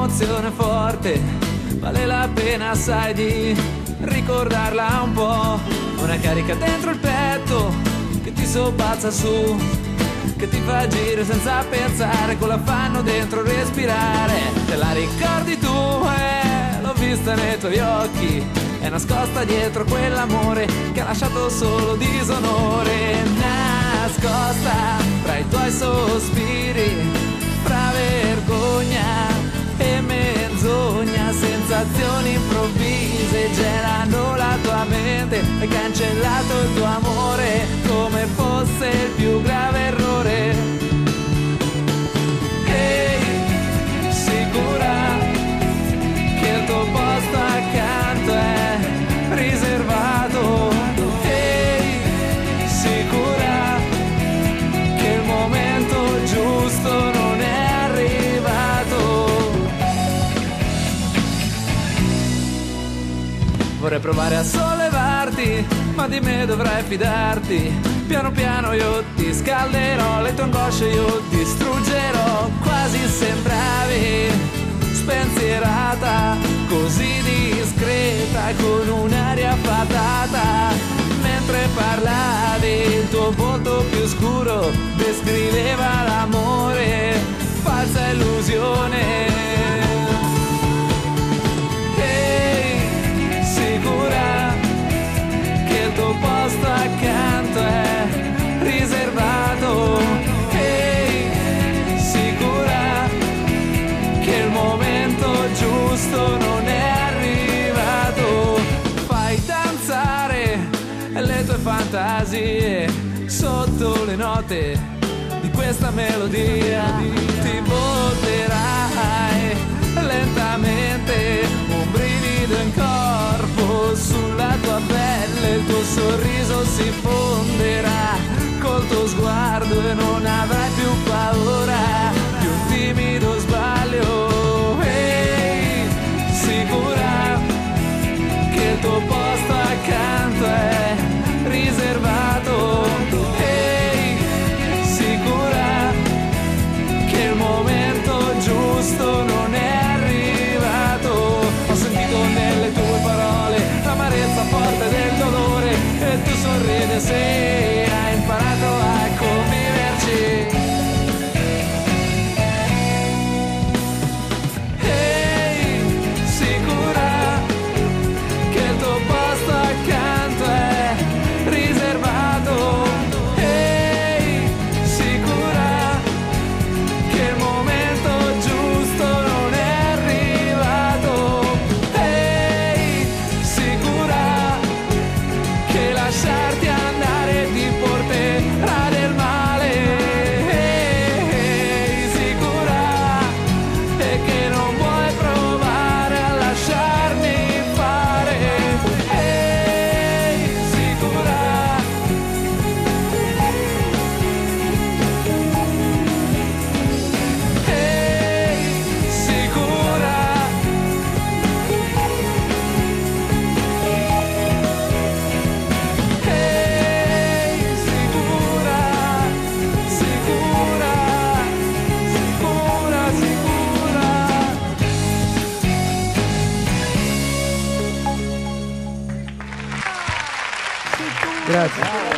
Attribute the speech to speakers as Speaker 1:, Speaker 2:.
Speaker 1: un'emozione forte, vale la pena, sai, di ricordarla un po'. Una carica dentro il petto che ti sobbalza su, che ti fa agire senza pensare, con l'affanno dentro respirare. Te la ricordi tu, l'ho vista nei tuoi occhi, è nascosta dietro quell'amore che ha lasciato solo disonore. Nascosta tra i tuoi sospiri, fra vergogna e menzogna, sensazioni improvvise gelano la tua mente. Hai cancellato il tuo amore come fosse il più grave errore. Ehi, sicura che il tuo posto accanto è riservato? Ehi, sicura che il momento giusto non è arrivato? Vorrei provare a sollevarti, ma di me dovrai fidarti. Piano piano io ti scalderò, le tue angosce io distruggerò. Quasi sembravi spensierata, così discreta, con un'aria fatata. Mentre parlavi il tuo volto più scuro descriveva l'amore, falsa illusione. Ehi, sicura che il tuo posto accanto è riservato? Ehi, sicura che il momento giusto non è arrivato? Fai danzare le tue fantasie sotto le note di questa melodia. Ti volterai lentamente, un brivido in corpo sulla tua pelle, il tuo sorriso si fonderà col tuo sguardo e non avrai più paura di un timido sbaglio. Ehi, sicura che il tuo posto accanto è riservato? Ehi, sicura che il momento giusto non è arrivato? Ho sentito nelle tue parole l'amarezza forte del dolore e tu sorridi se hai imparato a conviverci. Ehi, sicura che il tuo posto accanto è riservato? Ehi, sicura che il momento giusto non è arrivato? Ehi, sicura che lasciarti andare ti porterà del male? Ehi, sicura e che non vuoi provare a lasciarmi fare? Ehi, sicura
Speaker 2: Grazie.